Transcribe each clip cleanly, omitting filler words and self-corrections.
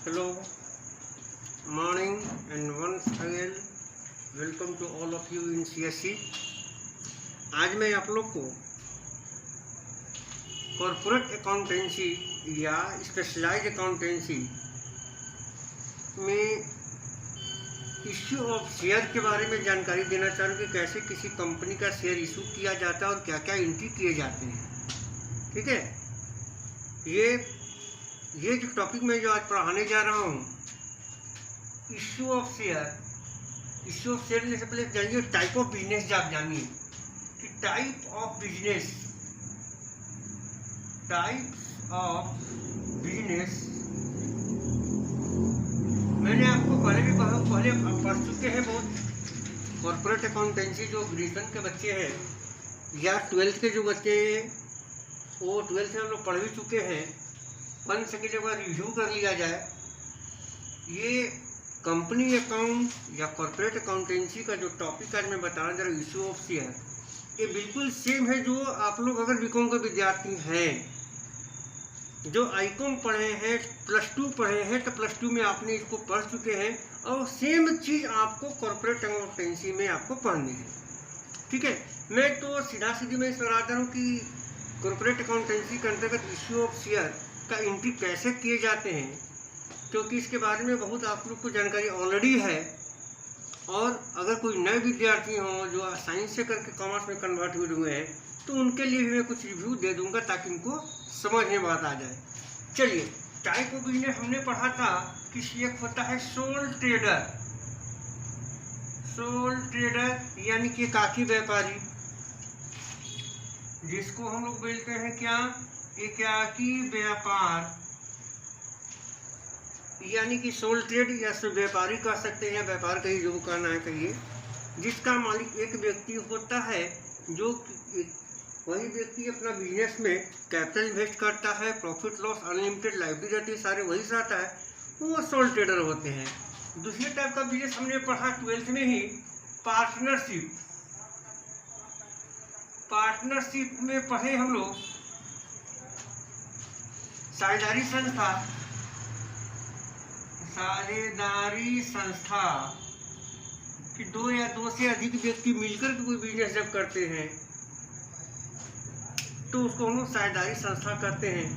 Hello, morning, and once again welcome to all of you in CSC। आज मैं आप लोग को कॉर्पोरेट अकाउंटेंसी या स्पेशलाइज अकाउंटेंसी में इश्यू ऑफ शेयर के बारे में जानकारी देना चाह रहा हूँ कि कैसे किसी कंपनी का शेयर इशू किया जाता है और क्या क्या एंट्री किए जाते हैं। ठीक है, ये जो टॉपिक मैं जो आज पढ़ाने जा रहा हूँ, इश्यू ऑफ शेयर से पहले जानिए टाइप ऑफ बिजनेस। आप जानिए कि टाइप्स ऑफ बिजनेस मैंने आपको पहले भी पढ़ चुके हैं बहुत। कॉर्पोरेट अकाउंटेंसी जो ग्रेजुएशन के बच्चे हैं या 12th के जो बच्चे हैं वो 12th से हम लोग पढ़ भी चुके हैं। 1 सेकेंड एक बार रिव्यू कर लिया जाए। ये कंपनी अकाउंट या कॉर्पोरेट अकाउंटेंसी का जो टॉपिक आज मैं बता रहा हूँ, इशू ऑफ शेयर, ये बिल्कुल सेम है जो आप लोग अगर बीकॉम के विद्यार्थी हैं, जो आईकॉम पढ़े हैं, +2 पढ़े हैं, तो +2 में आपने इसको पढ़ चुके हैं और सेम चीज़ आपको कॉर्पोरेट अकाउंटेंसी में आपको पढ़नी है। ठीक है, मैं तो सीधा सीधी मैं इस बता रहा हूँ कि कॉर्पोरेट अकाउंटेंसी के अंतर्गत इशू ऑफ शेयर का एंट्री कैसे किए जाते हैं, क्योंकि इसके बारे में बहुत आप लोग को जानकारी ऑलरेडी है। और अगर कोई नए विद्यार्थी हों जो साइंस से करके कॉमर्स में कन्वर्ट हुए हैं, तो उनके लिए भी मैं कुछ रिव्यू दे दूंगा ताकि उनको समझ में बात आ जाए। चलिए, टाइप ऑफ बिजनेस हमने पढ़ा था कि एक होता है सोल ट्रेडर यानी कि काकी व्यापारी, जिसको हम लोग बोलते हैं क्या, एकाकी व्यापार, यानी कि सोल ट्रेड या व्यापारी कह सकते हैं, व्यापार कहिए जो कहना है कहिए, जिसका मालिक एक व्यक्ति होता है। जो वही व्यक्ति अपना बिजनेस में कैपिटल इन्वेस्ट करता है, प्रॉफिट लॉस अनलिमिटेड लाइबिलिटी सारे वही से आता है, वो सोल ट्रेडर होते हैं। दूसरे टाइप का बिजनेस हमने पढ़ा 12th में ही, पार्टनरशिप में पढ़े हम लोग साझेदारी संस्था कि 2 या 2 से अधिक व्यक्ति मिलकर कोई बिजनेस जब करते हैं तो उसको हम लोग साझेदारी संस्था करते हैं।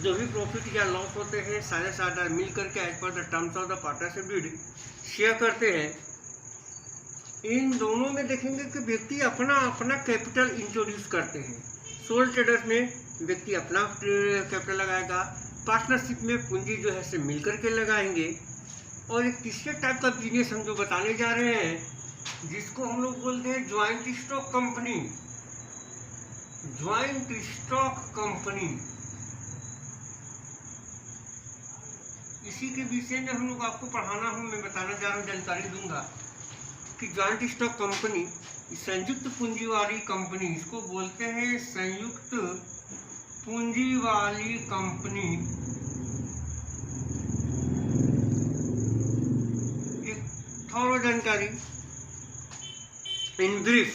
जो भी प्रॉफिट या लॉस होते हैं सारे साझेदार मिल करके as per the terms of the partnership deed share करते हैं। इन दोनों में देखेंगे कि व्यक्ति अपना कैपिटल इंट्रोड्यूस करते हैं। सोल ट्रेडर्स में व्यक्ति अपना कैपिटल लगाएगा, पार्टनरशिप में पूंजी जो है से मिल करके लगाएंगे। और एक तीसरे टाइप का बिजनेस हम जो बताने जा रहे हैं, जिसको हम लोग बोलते हैं ज्वाइंट स्टॉक कंपनी। इसी के विषय में हम लोग आपको पढ़ाना हूँ, मैं बताना जा रहा हूँ, जानकारी दूंगा कि ज्वाइंट स्टॉक कंपनी संयुक्त पूंजी वाली कंपनी, इसको बोलते हैं संयुक्त पूंजी वाली कंपनी। एक थोड़ा जानकारी इन ब्रीफ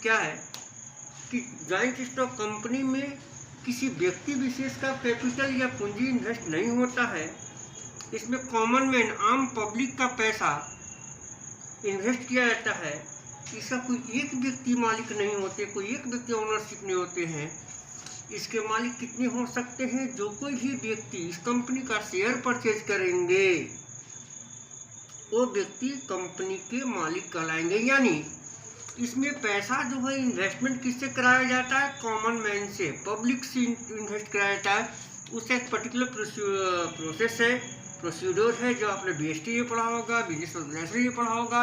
क्या है कि ज्वाइंट स्टॉक कंपनी में किसी व्यक्ति विशेष का कैपिटल या पूंजी इन्वेस्ट नहीं होता है। इसमें कॉमन मैन, आम पब्लिक का पैसा इन्वेस्ट किया जाता है। इसका कोई एक व्यक्ति मालिक नहीं होते, कोई एक व्यक्ति ओनरशिप नहीं होते हैं। इसके मालिक कितने हो सकते हैं? जो कोई भी व्यक्ति इस कंपनी का शेयर परचेज करेंगे वो व्यक्ति कंपनी के मालिक कहलाएंगे। यानी इसमें पैसा जो है इन्वेस्टमेंट किससे कराया जाता है? कॉमन मैन से, पब्लिक से इन्वेस्ट कराया जाता है। उससे एक पर्टिकुलर प्रोसेस है, प्रोसीड्योर है, जो आपने BST में पढ़ा होगा, बिजनेस ऑर्गेनाइजेशन में पढ़ा होगा,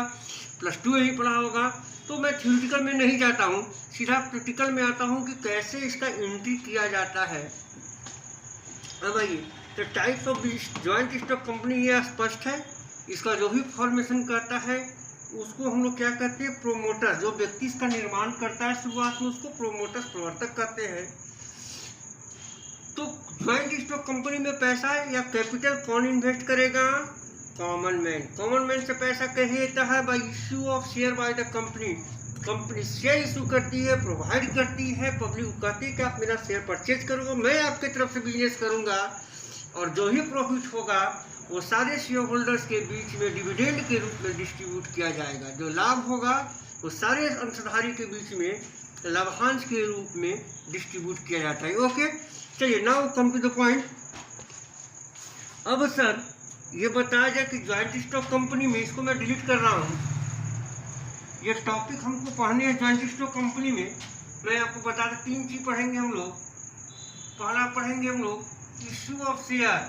+2 में ही पढ़ा होगा। तो मैं थ्योरेटिकल में नहीं जाता हूँ, सीधा प्रैक्टिकल में आता हूँ कि कैसे इसका एंट्री किया जाता है। अब आइए, तो types of joint stock company ये स्पष्ट है। इसका जो भी फॉर्मेशन करता है उसको हम लोग क्या कहते हैं? प्रोमोटर। जो व्यक्ति इसका निर्माण करता है शुरुआत में उसको प्रोमोटर्स, प्रवर्तक कहते हैं। तो ज्वाइंट स्टॉक कंपनी में पैसा या कैपिटल कौन इन्वेस्ट करेगा? कॉमन मैन से पैसा कैसे आता है? Bye issue of share by the company share issue करती है, प्रोवाइड करती है, पब्लिक को कहती है कि आप मेरा शेयर परचेज करोगे, मैं आपके तरफ से बिजनेस करूंगा। और जो ही प्रॉफिट होगा वो सारे शेयर होल्डर्स के बीच में डिविडेंड के रूप में डिस्ट्रीब्यूट किया जाएगा। जो लाभ होगा वो सारे अंशधारी के बीच में लाभांश के रूप में डिस्ट्रीब्यूट किया जाता है। ओके, चलिए now come to the point. अब सर ये बताया जाए कि ज्वाइंट स्टॉक कंपनी में, इसको मैं डिलीट कर रहा हूँ, ये टॉपिक हमको पढ़ने हैं ज्वाइंट स्टॉक कंपनी में। मैं आपको बता दें 3 चीज पढ़ेंगे हम लोग। पहला पढ़ेंगे हम लोग issue of share,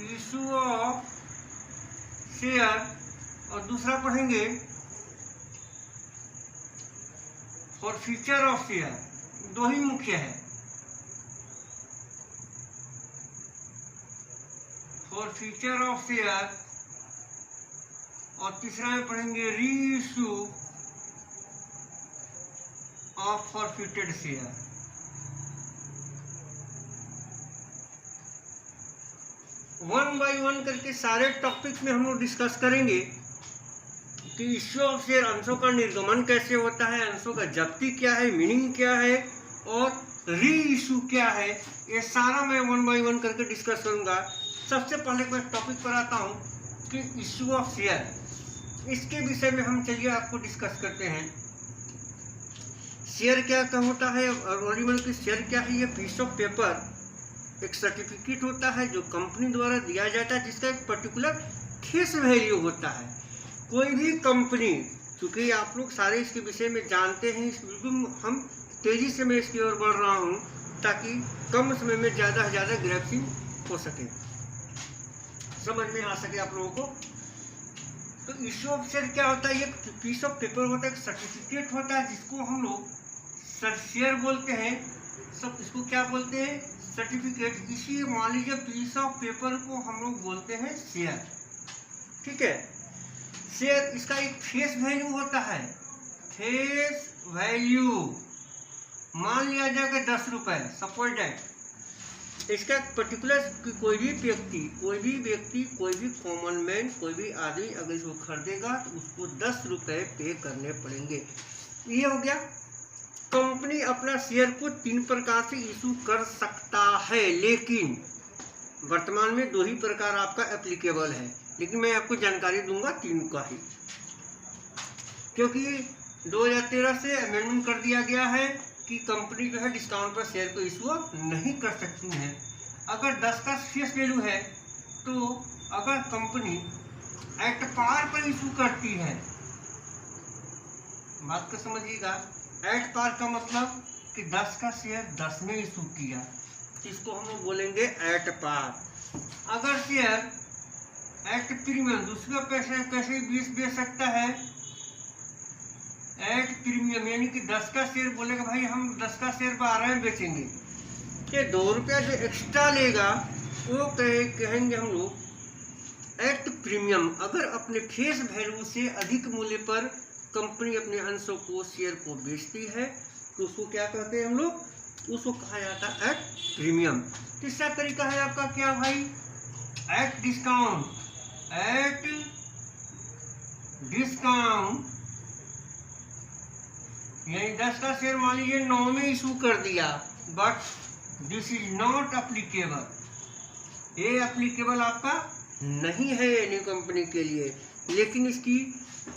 issue of share, और दूसरा पढ़ेंगे फॉरफीचर ऑफ शेयर। 2 ही मुख्य है, फॉरफीचर ऑफ शेयर, और तीसरा में पढ़ेंगे री issue of forfeited share. One by one करके सारे टॉपिक में हम लोग डिस्कस करेंगे कि इश्यू ऑफ शेयर, अंशों का निर्गमन कैसे होता है, अंशों का जब्ती क्या है, मीनिंग क्या है, और री इशू क्या है, ये सारा मैं वन बाय वन करके डिस्कस करूंगा। सबसे पहले मैं टॉपिक पर आता हूँ कि इश्यू ऑफ शेयर, इसके विषय में हम चलिए आपको डिस्कस करते हैं। शेयर क्या होता है और ओरिजिनल की शेयर क्या है? ये पीस ऑफ पेपर, एक सर्टिफिकेट होता है जो कंपनी द्वारा दिया जाता है, जिसका एक पर्टिकुलर फेस वैल्यू होता है। कोई भी कंपनी, क्योंकि आप लोग सारे इसके विषय में जानते हैं, हम तेजी से मैं इसकी ओर बढ़ रहा हूँ ताकि कम समय में ज़्यादा से ज़्यादा ग्रैप्सिंग हो सके, समझ में आ सके आप लोगों को। तो इश्यू ऑफ शेयर क्या होता है? ये पीस ऑफ पेपर होता है, एक सर्टिफिकेट होता है जिसको हम लोग शेयर बोलते हैं। सब इसको क्या बोलते हैं? सर्टिफिकेट। इसी मान लीजिए पीस ऑफ पेपर को हम लोग बोलते हैं शेयर, ठीक है। शेयर, इसका एक फेस वैल्यू होता है, फेस वैल्यू मान लिया जाएगा 10 रुपए, सपोज दैट। इसका पर्टिकुलर कोई भी व्यक्ति कोई भी कॉमन मैन, कोई भी आदमी अगर इसको खरीदेगा तो उसको 10 रुपए पे करने पड़ेंगे। ये हो गया। कंपनी अपना शेयर को 3 प्रकार से इशू कर सकता है, लेकिन वर्तमान में 2 ही प्रकार आपका एप्लीकेबल है, लेकिन मैं आपको जानकारी दूंगा 3 का ही, क्योंकि 2013 से अमेंडमेंट कर दिया गया है कि कंपनी जो है डिस्काउंट पर शेयर को इशू नहीं कर सकती है। अगर 10 का फेस वैल्यू है तो अगर कंपनी एट पार पर इशू करती है, बात को समझिएगा, एट पार का मतलब कि 10 का शेयर 10 में इशू किया, इसको हम लोग बोलेंगे एट पार। अगर शेयर एट प्रीमियम, दूसरा पैसे कैसे 20 बेच सकता है? एट प्रीमियम, यानी कि 10 का शेयर बोलेगा भाई हम 10 का शेयर 12 में बेचेंगे, कि 2 रुपया जो एक्स्ट्रा लेगा वो कहेंगे हम लोग एट प्रीमियम। अगर अपने फेस वैल्यू से अधिक मूल्य पर कंपनी अपने अंशों को, शेयर को बेचती है तो उसको क्या कहते हैं हम लोग? उसको कहा जाता है एट प्रीमियम। तीसरा तरीका है आपका क्या भाई? Eight discount. एट डिस्काउंट यानी 10 का शेयर मान लीजिए 9 में इशू कर दिया, but this is not applicable. ये अप्लीकेबल आपका नहीं है न्यू कंपनी के लिए, लेकिन इसकी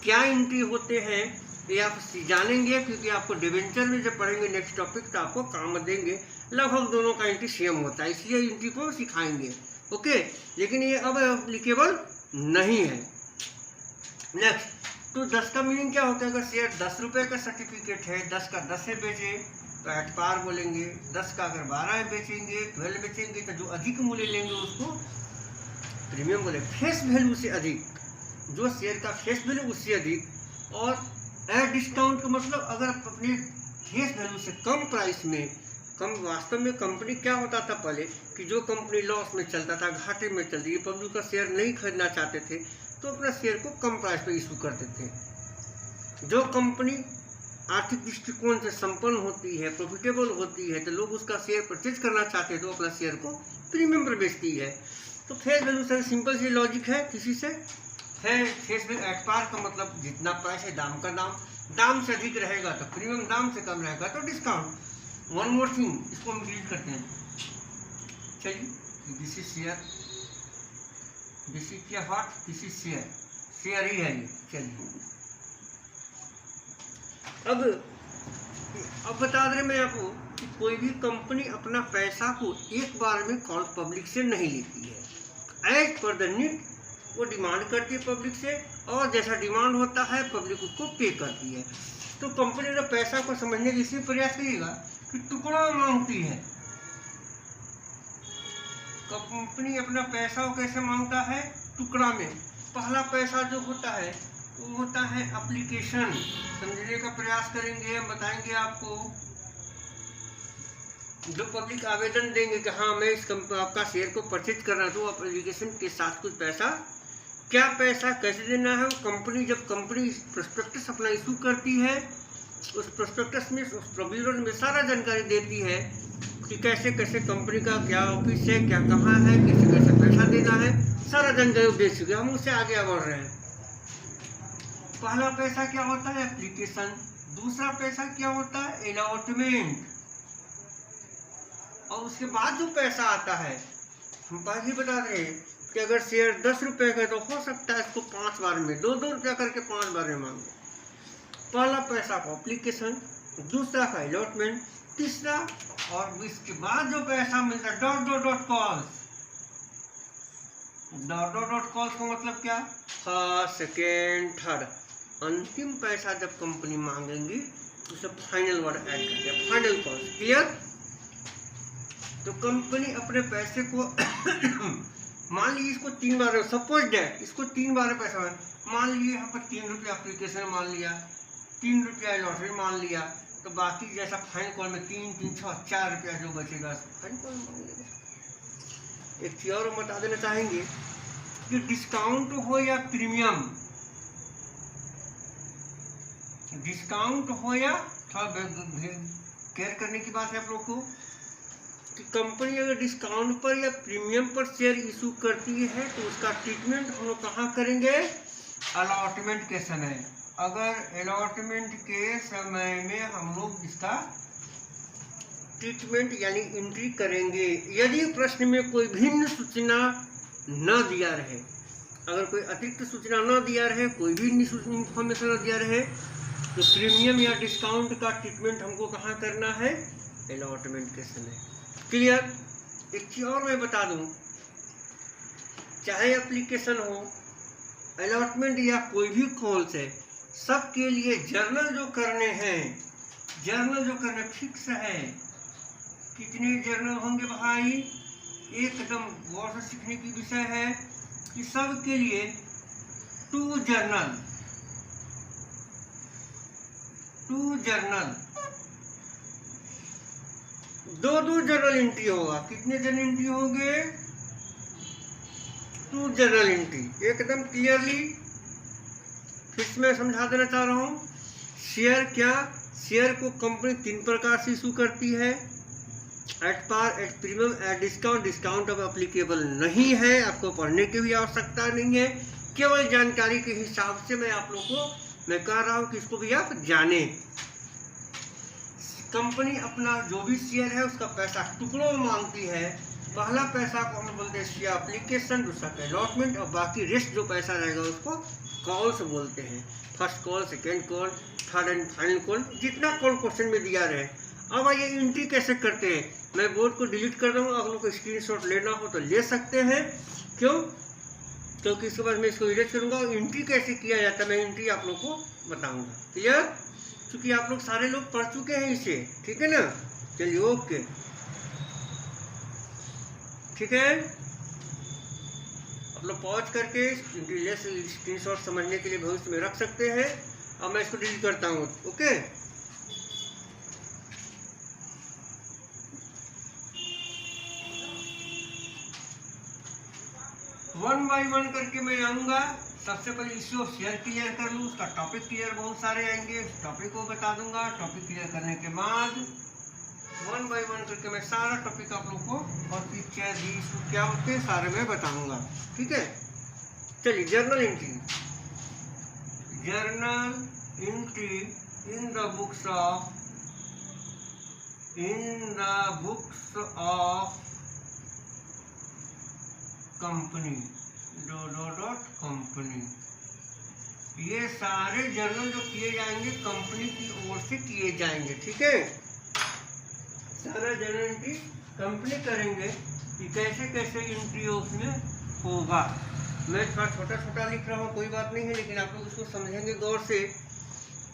क्या एंट्री होते हैं ये आप जानेंगे, क्योंकि आपको डिवेंचर में जब पढ़ेंगे नेक्स्ट टॉपिक तो आपको काम देंगे। लगभग दोनों का एंट्री सेम होता है, इसलिए एंट्री को सिखाएंगे, ओके। लेकिन ये अब एप्लीकेबल नहीं है। नेक्स्ट, तो 10 का मीनिंग क्या होता है? अगर शेयर 10 रुपए का सर्टिफिकेट है, 10 का 10 से बेचे तो एट पार बोलेंगे, 10 का अगर 12 में बेचेंगे, 12 बेचेंगे तो जो अधिक मूल्य लेंगे उसको प्रीमियम बोले। फेस वैल्यू से अधिक, जो शेयर का फेस वैल्यू उससे अधिक। और एट डिस्काउंट का मतलब अगर अपने फेस वैल्यू से कम प्राइस में, कम। वास्तव में कंपनी क्या होता था पहले कि जो कंपनी लॉस में चलता था, घाटे में चलती थी, पब्लिक का शेयर नहीं खरीदना चाहते थे तो अपना शेयर को कम प्राइस पर इशू करते थे। जो कंपनी आर्थिक दृष्टिकोण से संपन्न होती है, प्रॉफिटेबल होती है, तो लोग उसका शेयर परचेज करना चाहते हैं तो अपना शेयर को प्रीमियम पर बेचती है। तो फेस वैल्यू से सिंपल सी लॉजिक है, किसी से है फेस वैल्यू। एट पार का मतलब जितना प्राइस है दाम का दाम से अधिक रहेगा तो प्रीमियम, दाम से कम रहेगा तो डिस्काउंट। वन मोर थिंग, इसको हम डिलीट करते हैं। चलिए this is share, this is क्या what, this is share, share ही है ये। चलिए अब बता दे मैं आपको कि कोई भी कंपनी अपना पैसा को एक बार में कॉल पब्लिक से नहीं लेती है। एज पर द नीड वो डिमांड करती है पब्लिक से, और जैसा डिमांड होता है पब्लिक उसको पे करती है। तो कंपनी ने पैसा को समझने की इसी प्रयास करिएगा कि टुकड़ा मांगती है। कंपनी अपना पैसा को कैसे मांगता है, टुकड़ा में। पहला पैसा जो होता है वो होता है एप्लीकेशन, समझने का प्रयास करेंगे, हम बताएंगे आपको। जो पब्लिक आवेदन देंगे कि हाँ मैं इस आपका शेयर को परचेज करना, तो एप्लीकेशन के साथ कुछ पैसा, क्या पैसा कैसे देना है, वो कंपनी जब कंपनी प्रोस्पेक्टस अपना इशू करती है, उस प्रोस्पेक्टस में, उस प्रोविजन में सारा जानकारी देती है कि कैसे कैसे कंपनी का क्या ऑफिस है, क्या कहाँ है, कैसे कैसे पैसा देना है, सारा जानकारी दे चुके। हम उससे आगे बढ़ रहे हैं। पहला पैसा क्या होता है, एप्लीकेशन। दूसरा पैसा क्या होता है, अलॉटमेंट। और उसके बाद जो पैसा आता है, हम पहले ही बता रहे हैं कि अगर शेयर 10 रुपए का तो हो सकता है इसको 5 बार में 2-2 रुपया करके 5 बार में मांगे। पहला पैसा का एप्लीकेशन, दूसरा का अलॉटमेंट, तीसरा और इसके बाद जो पैसा मिलता है डॉट कॉल्स। डॉट कॉल्स का मतलब क्या, फर्स्ट सेकेंड थर्ड, अंतिम पैसा जब कंपनी मांगेंगी उसे फाइनल वर्ड ऐड करते हैं, फाइनल कॉल्स। क्लियर। तो कंपनी अपने पैसे को मान लीजिए इसको 3 बार, सपोज दैट इसको 3 बार पैसा, मान लीजिए यहाँ पर 3 रुपया एप्लीकेशन मान लिया, 3 रुपया लॉटरी मान लिया, तो बाकी जैसा फाइन कॉल में 3, 3, 6, 4 रुपया जो बचेगा फाइन कॉल मांग लेगा। एक चीज और बता देना चाहेंगे कि डिस्काउंट हो या प्रीमियम, डिस्काउंट हो या, थोड़ा केयर करने की बात है आप लोग को कि कंपनी अगर डिस्काउंट पर या प्रीमियम पर शेयर इशू करती है तो उसका ट्रीटमेंट हम लोग कहाँ करेंगे, अलॉटमेंट के समय। अगर अलॉटमेंट के समय में हम लोग इसका ट्रीटमेंट यानी एंट्री करेंगे, यदि प्रश्न में कोई भिन्न सूचना न दिया रहे, अगर कोई अतिरिक्त सूचना न दिया रहे, कोई भी इंफॉर्मेशन न दिया रहे, तो प्रीमियम या डिस्काउंट का ट्रीटमेंट हमको कहाँ करना है, अलॉटमेंट के समय। क्लियर। एक चीज और मैं बता दूं, चाहे एप्लीकेशन हो, अलॉटमेंट या कोई भी कॉल्स है, सबके लिए जर्नल जो करने हैं, जर्नल जो करने फिक्स है। कितने जर्नल होंगे भाई, एकदम गौर से सीखने की विषय है कि सबके लिए 2 जर्नल, 2 जर्नल, 2 जर्नल एंट्री होगा। कितने जर्नल एंट्री होंगे, 2 जर्नल एंट्री। एकदम क्लियरली फिर से मैं समझा देना चाह रहा हूँ। शेयर क्या, शेयर को कंपनी 3 प्रकार से इशू करती है, at par, at premium, at discount. Discount अब एप्लीकेबल नहीं है, आपको पढ़ने की भी आवश्यकता नहीं है, केवल जानकारी के हिसाब से मैं आप लोग को मैं कह रहा हूँ कि इसको भी आप जाने। कंपनी अपना जो भी शेयर है उसका पैसा टुकड़ों में मांगती है। पहला पैसा को हम बोलते हैं शेयर एप्लीकेशन, दूसरा का अलॉटमेंट, और बाकी रेस्ट जो पैसा रहेगा उसको कॉल्स बोलते हैं। First call, second call, third and final call, जितना कॉल क्वेश्चन में दिया रहे। अब ये एंट्री कैसे करते हैं, मैं बोर्ड को डिलीट कर दूँगा, आप लोग को स्क्रीनशॉट लेना हो तो ले सकते हैं। क्यों, क्योंकि इसके बाद मैं इसको इरेज करूँगा और एंट्री कैसे किया जाता है मैं एंट्री आप लोग को बताऊँगा। क्लियर, क्योंकि आप लोग सारे लोग पढ़ चुके हैं इसे, ठीक है ना। चलिए ओके, ठीक है। आप लोग पॉज करके स्क्रीनशॉट समझने के लिए भविष्य में रख सकते हैं। अब मैं इसको डिलीट करता हूँ। ओके, वन बाय वन करके मैं आऊँगा। सबसे पहले इसको शेयर क्लियर कर लूँ, उसका टॉपिक क्लियर बहुत सारे आएंगे, टॉपिक को बता दूंगा। टॉपिक क्लियर करने के बाद वन बाय वन करके मैं सारा टॉपिक आप लोग को और पिक्चर भी क्या होते हैं सारे मैं बताऊंगा, ठीक है। चलिए, journal entry, journal entry in the books of company company. ये सारे जर्नल जो किए जाएंगे कंपनी की ओर से किए जाएंगे, ठीक है। सारा जर्नल एंट्री कंपनी करेंगे कि कैसे कैसे एंट्री उसमें होगा। मैं थोड़ा छोटा छोटा लिख रहा हूँ, कोई बात नहीं है, लेकिन आप लोग इसको समझेंगे गौर से।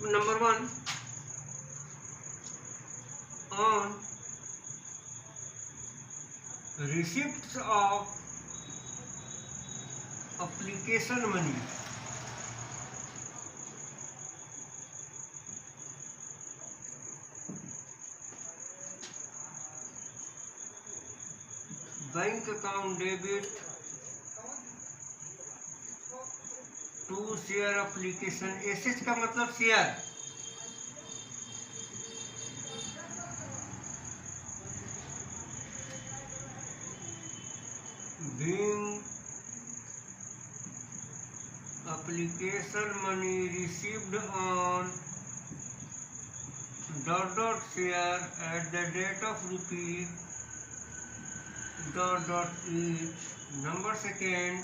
Number 1, on receipts of application money, bank account debit to share application. Asset का मतलब share, being application money received on ... share at the date of rupee ... each. Number 2,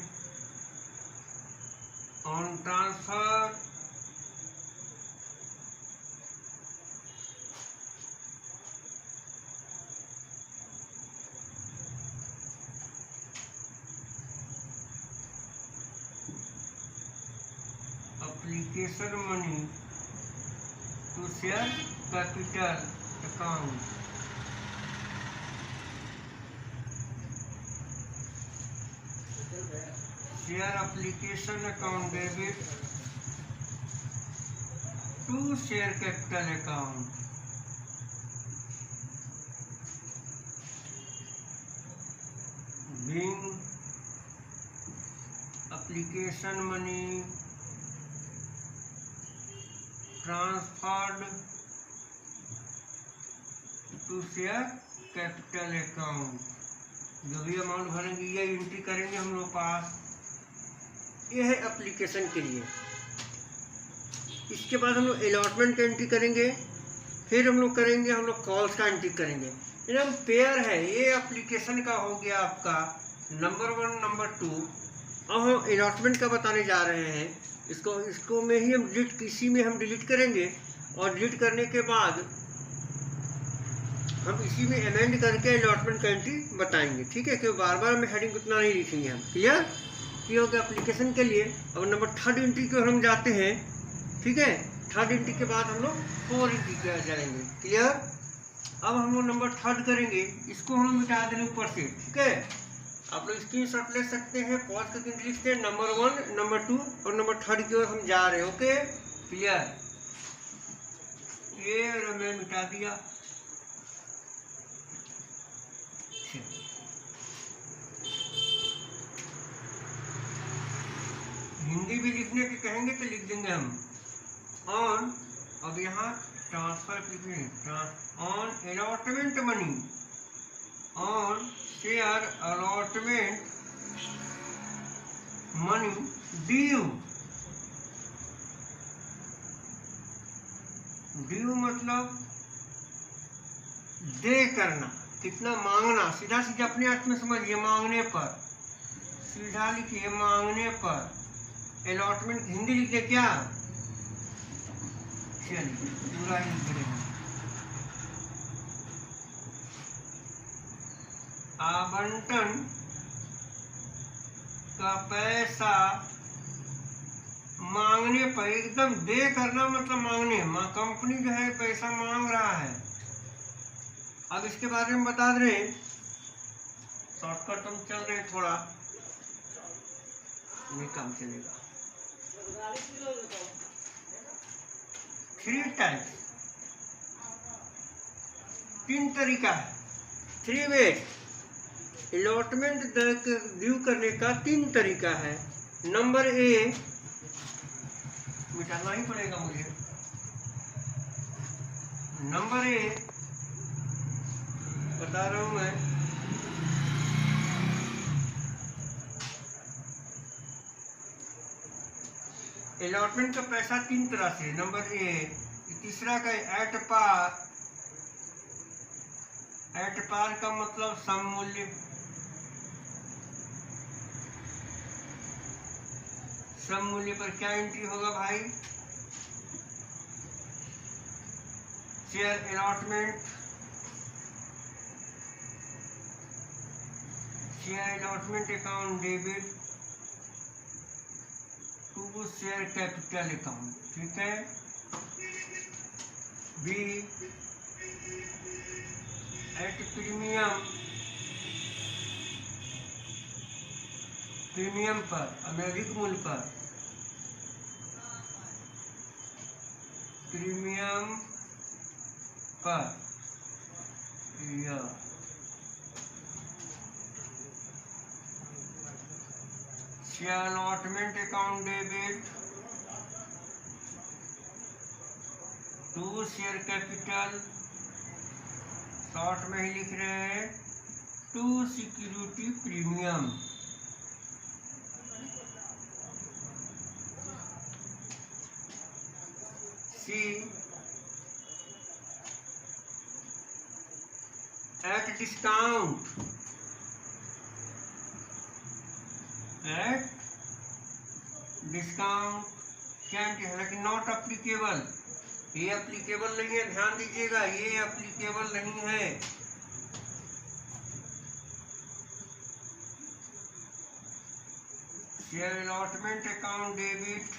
on transfer application money to share capital account. Share application account debit to share capital account. Being application money transferred to share capital account. जो भी amount भरेंगे ये entry करेंगे हम लोग पास। ये है application के लिए। इसके बाद हम लोग अलॉटमेंट का एंट्री करेंगे, फिर हम लोग करेंगे कॉल्स का एंट्री करेंगे। एकदम पेयर है, ये एप्लीकेशन का हो गया आपका नंबर 1, नंबर 2। अब हम अलॉटमेंट का बताने जा रहे हैं। इसको में ही हम डिलीट, इसी में हम डिलीट करेंगे, और डिलीट करने के बाद हम इसी में अमेंड करके अलॉटमेंट का एंट्री बताएंगे, ठीक है। क्योंकि बार बार में हेडिंग उतना नहीं लिखेंगे हम। क्लियर? ये हो गया एप्लीकेशन के लिए। अब नंबर 3rd एंट्री को हम जाते हैं, ठीक है। 3rd एंट्री के बाद हम लोग 4 एंट्री कर जाएंगे। क्लियर? अब हम लोग नंबर 3rd करेंगे, इसको हम मिटा देंगे ऊपर से, ठीक है। आप लोग स्क्रीनशॉट ले सकते हैं, पॉज करके एंट्री लिखते हैं। नंबर 1, नंबर 2 और नंबर 3rd की ओर हम जा रहे हैं। Okay, clear? ये मैं मिटा दिया। हिंदी भी लिखने के कहेंगे तो लिख देंगे हम ऑन। अब यहाँ ट्रांसफर लिखेंगे, on allotment money, on share allotment money due. Due मतलब दे करना, कितना मांगना। सीधा सीधा अपने अर्थ में समझिए, मांगने पर। सीधा लिखिए, मांगने पर। अलॉटमेंट हिंदी लिखिए क्या, चलिए पूरा ही लिख रहे हैं। आवंटन का पैसा मांगने पर, एकदम दे करना मतलब मांगने। कंपनी जो है पैसा मांग रहा है। अब इसके बारे में बता रहे हैं, शॉर्टकट हम चल रहे हैं, थोड़ा नहीं काम चलेगा। 3 टाइप, 3 तरीका है, 3 वे। अलॉटमेंट ड्यू करने का 3 तरीका है। नंबर ए, मिटाना ही पड़ेगा मुझे। नंबर ए बता रहा हूं मैं, अलॉटमेंट का पैसा 3 तरह से। नंबर ए, तीसरा का एट पार। एट पार का मतलब सममूल्य, श्रम मूल्य पर क्या एंट्री होगा भाई? Share allotment, share allotment account debit to share capital account, ठीक है। बी एट प्रीमियम पर, अमेरिक मूल्य पर, प्रीमियम पर share allotment account debit to share capital, short में ही लिख रहे हैं to security premium. C at discount, at discount क्या है, हालांकि नॉट अप्लीकेबल, ये अप्लीकेबल नहीं है, ध्यान दीजिएगा ये अप्लीकेबल नहीं है। Share allotment account debit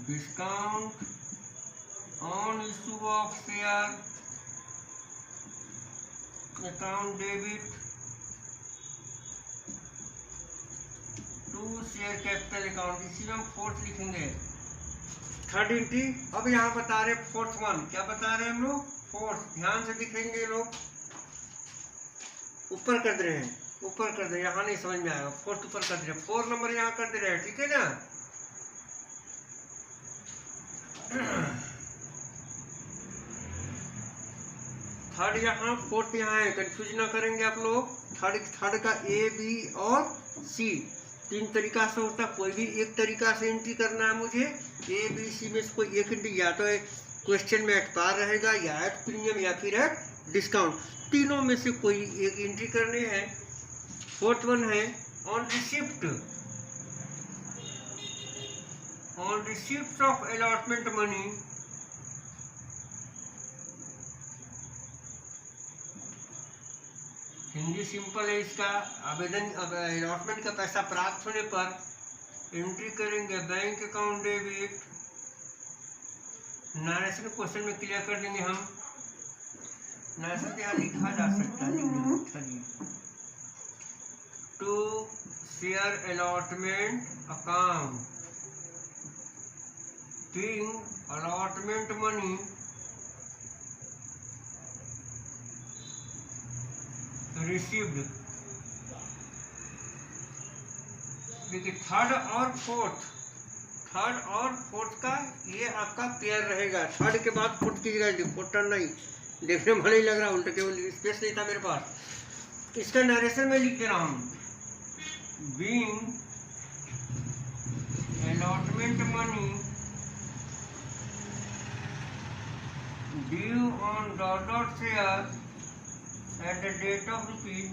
discount on issue of share account debit to share capital account, इसी में हम फोर्थ लिखेंगे, थर्ड एंट्री। अब यहाँ बता रहे फोर्थ वन, क्या बता रहे हैं हम लोग? फोर्थ, ध्यान से दिखेंगे लोग, ऊपर कर दे रहे हैं, ऊपर कर दे, यहाँ नहीं समझ में आएगा, फोर्थ ऊपर कर दे रहे हैं, 4 नंबर यहाँ कर दे रहे हैं, ठीक है ना। थर्ड यहाँ, फोर्थ यहाँ है, कंफ्यूज ना करेंगे आप लोग। थर्ड का ए बी और सी 3 तरीका से होता है, कोई भी एक तरीका से एंट्री करना है मुझे। ए बी सी में से कोई एक एंट्री, या तो क्वेश्चन में एट पार रहेगा, या एट प्रीमियम, या फिर एट डिस्काउंट, तीनों में से कोई एक एंट्री करनी है। फोर्थ वन है on receipt of allotment money Hindi simple है इसका, आवेदन अलॉटमेंट का पैसा प्राप्त होने पर एंट्री करेंगे bank account debit, narration question में क्लियर कर देंगे हम, नरेशन यहाँ लिखा जा सकता है, to share allotment account being allotment money received। देखिए थर्ड और फोर्थ का ये आपका पेयर रहेगा, थर्ड के बाद फोर्थ कीजिएगा, फोर्थ टर्न नहीं, देखने में भले ही लग रहा उल्टा, केवल स्पेस नहीं था मेरे पास। इसका नरेशन में लिख दे रहा हूँ, being allotment money due on dot share at the date of rupees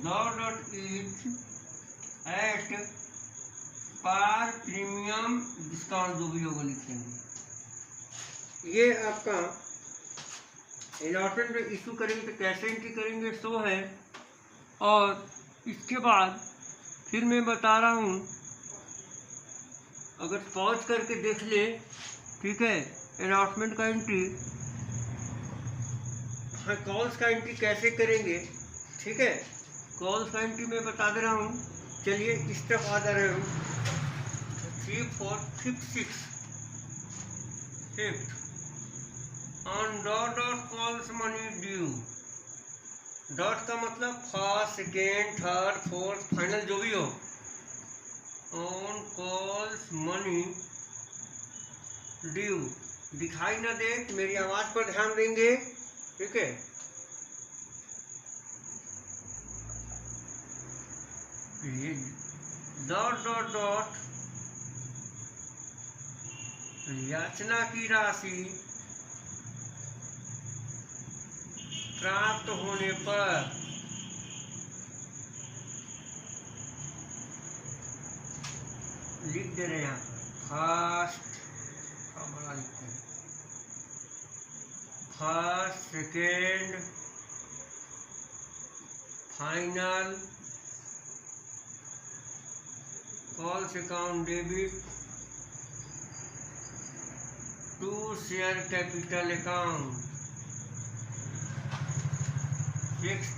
dot each at par premium discount, जो भी होगा लिखेंगे। ये आपका अलॉटमेंट में इशू करेंगे तो कैसे एंट्री करेंगे सो है। और इसके बाद फिर मैं बता रहा हूँ, अगर पॉज करके देख ले, ठीक है, अलॉटमेंट का एंट्री, हाँ कॉल्स का एंट्री कैसे करेंगे, ठीक है, कॉल्स का एंट्री मैं बता दे रहा हूँ। चलिए इस तरफ आ जा रहे हूँ, 3 4 5 6 5th on dot calls money due, dot का मतलब first second third fourth final जो भी हो, ऑन कॉल्स मनी ड्यू, दिखाई ना दे, मेरी आवाज पर ध्यान देंगे, ठीक है। डॉट डॉट डॉट याचना की राशि प्राप्त होने पर लिख दे रहे हैं यहाँ पर फर्स्ट, बड़ा लिखते हैं first, second, final calls account debit to share capital account, sixth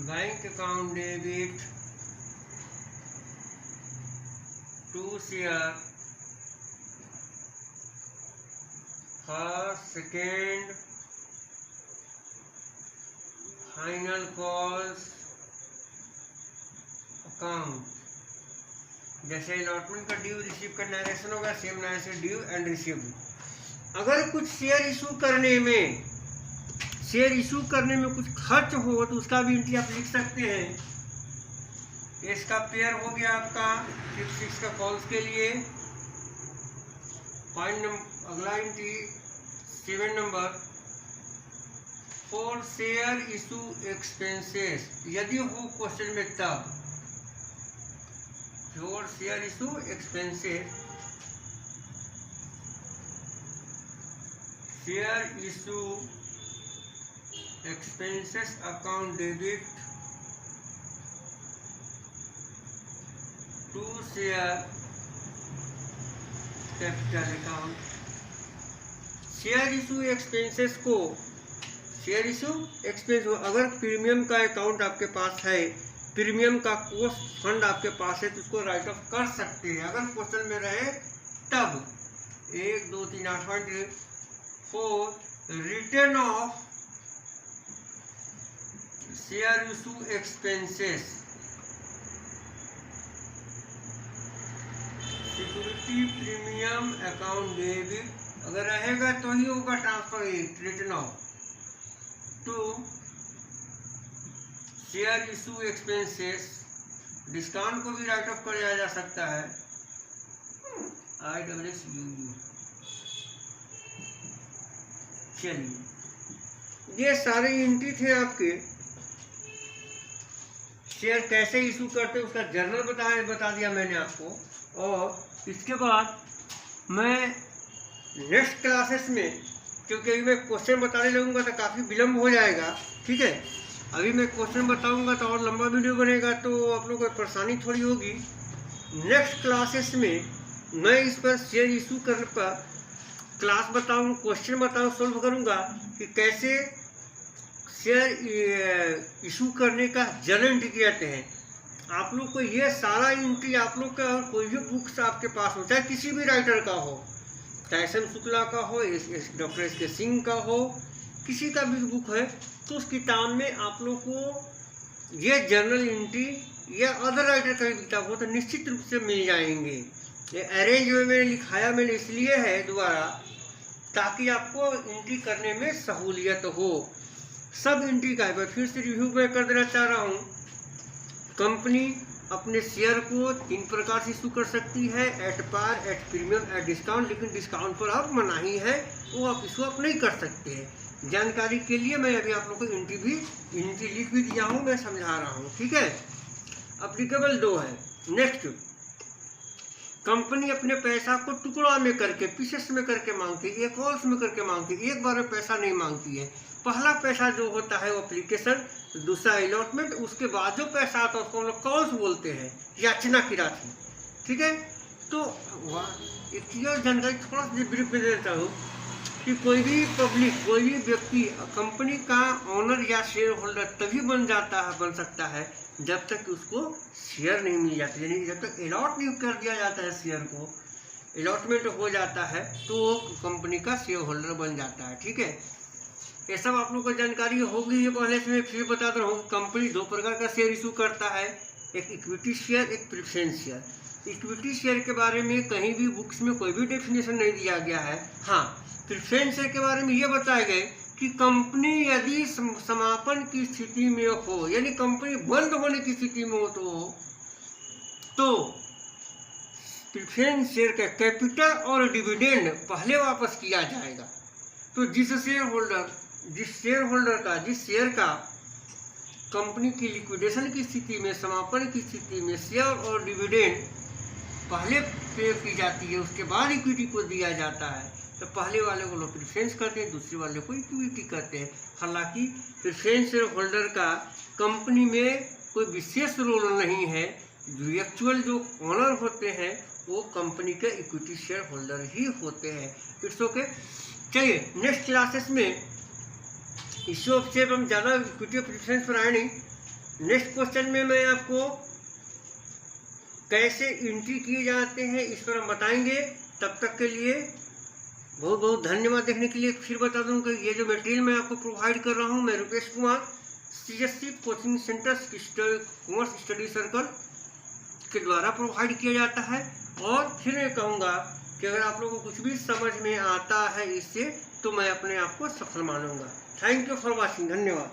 bank account debit to share first, second, final calls account. जैसे अलॉटमेंट का ड्यू रिसीव का नरेशन होगा, same narration due and receive. अगर कुछ share issue करने में कुछ खर्च हो तो उसका भी एंट्री आप लिख सकते हैं। इसका पेयर हो गया आपका 6 का कॉल्स के लिए। पॉइंट नंबर अगला entry 7 number for share issue expenses, यदि हो क्वेश्चन में तब। For share issue expenses, share issue expenses account debit to share capital account. Share issue expenses को, शेयर इशू एक्सपेंस हो, अगर प्रीमियम का अकाउंट आपके पास है, प्रीमियम का कोस्ट फंड आपके पास है तो उसको राइट ऑफ कर सकते हैं अगर क्वेश्चन में रहे तब। 1 2 3 8 4 written off share issue expenses, security premium account debit, अगर रहेगा तो ही होगा transfer written off to share issue expenses. Discount को भी राइट ऑफ किया जा सकता है, IWSUU। चलिए, ये सारे एंट्री थे आपके। शेयर कैसे इशू करते उसका जर्नल बता दिया मैंने आपको। और इसके बाद मैं नेक्स्ट क्लासेस में, क्योंकि अभी मैं क्वेश्चन बताने लगूंगा तो काफ़ी विलम्ब हो जाएगा, ठीक है। अभी मैं क्वेश्चन बताऊंगा तो और लंबा वीडियो बनेगा तो आप लोगों को परेशानी थोड़ी होगी। नेक्स्ट क्लासेस में मैं इस पर शेयर इशू करने पर क्लास बताऊँ, क्वेश्चन बताऊँ, सोल्व करूँगा कि कैसे शेयर इशू करने का जर्नल एंट्री कहते हैं। आप लोग को ये सारा एंट्री आप लोग का कोई भी बुक्स आपके पास हो, चाहे किसी भी राइटर का हो, चाहे SM शुक्ला का हो, डॉक्टर SK सिंह का हो, किसी का भी बुक है तो उस किताब में आप लोग को ये जर्नल एंट्री या अदर राइटर का भी किताब हो तो निश्चित रूप से मिल जाएंगे। ये अरेंज में मैंने लिखाया मैंने इसलिए है दोबारा, ताकि आपको एंट्री करने में सहूलियत हो। सब एंट्री का फिर से रिव्यू मैं कर देना चाह रहा हूँ। कंपनी अपने शेयर को 3 प्रकार से इशू कर सकती है, at par, at premium, at discount. लेकिन डिस्काउंट पर अब मनाही है, वो आप इशू आप नहीं कर सकते हैं। जानकारी के लिए मैं अभी आप लोगों को एंट्री लिख भी दिया हूँ, मैं समझा रहा हूँ, ठीक है। अप्लीकेबल 2 है। नेक्स्ट, कंपनी अपने पैसा को टुकड़ा में करके, पीसेस में करके मांगती है, कॉल्स में करके मांगती है, एक बार में पैसा नहीं मांगती है। पहला पैसा जो होता है वो एप्लीकेशन, दूसरा अलॉटमेंट, उसके बाद जो पैसा आता है उसको हम लोग कॉल्स बोलते हैं, याचना की राशि, ठीक है। तो एक क्लियर जानकारी थोड़ा सा ब्रीफ में देता हूँ कि कोई भी पब्लिक, कोई भी व्यक्ति कंपनी का ओनर या शेयर होल्डर तभी बन सकता है जब तक उसको शेयर नहीं मिल जाता, यानी जब तक अलॉट नहीं कर दिया जाता है शेयर को, अलॉटमेंट हो जाता है तो वो कंपनी का शेयर होल्डर बन जाता है, ठीक है। ये सब आप लोग को जानकारी होगी। ये पहले से मैं फिर बता रहा हूँ, कंपनी 2 प्रकार का शेयर इशू करता है, एक इक्विटी शेयर, एक प्रेफरेंस शेयर। इक्विटी शेयर के बारे में कहीं भी बुक्स में कोई भी डेफिनेशन नहीं दिया गया है। हाँ, प्रेफरेंस शेयर के बारे में ये बताया गया कि कंपनी यदि समापन की स्थिति में हो, यानी कंपनी बंद होने की स्थिति में हो तो प्रेफरेंस शेयर का कैपिटल और डिविडेंड पहले वापस किया जाएगा। तो जिस शेयर होल्डर का कंपनी की लिक्विडेशन की स्थिति में, समापन की स्थिति में शेयर और डिविडेंड पहले पे की जाती है, उसके बाद इक्विटी को दिया जाता है। तो पहले वाले को लोग प्रेफरेंस करते हैं, दूसरे वाले को इक्विटी करते हैं। हालांकि प्रेफरेंस शेयर होल्डर का कंपनी में कोई विशेष रोल नहीं है। जो एक्चुअल जो ओनर होते हैं वो कंपनी के इक्विटी शेयर होल्डर ही होते हैं। It's okay. चलिए नेक्स्ट क्लासेस में इश्यू से हम ज़्यादा इक्विटी प्रेफरेंस पर आए नहीं। नेक्स्ट क्वेश्चन में मैं आपको कैसे एंट्री किए जाते हैं इस पर हम बताएंगे। तब तक के लिए बहुत बहुत धन्यवाद देखने के लिए। फिर बता दूं कि ये जो मटेरियल मैं आपको प्रोवाइड कर रहा हूँ, मैं Rupesh Kumar CSC coaching centre commerce study circle के द्वारा प्रोवाइड किया जाता है। और फिर मैं कहूँगा कि अगर आप लोगों को कुछ भी समझ में आता है इससे, तो मैं अपने आप को सफल मानूंगा। Thank you for watching. धन्यवाद।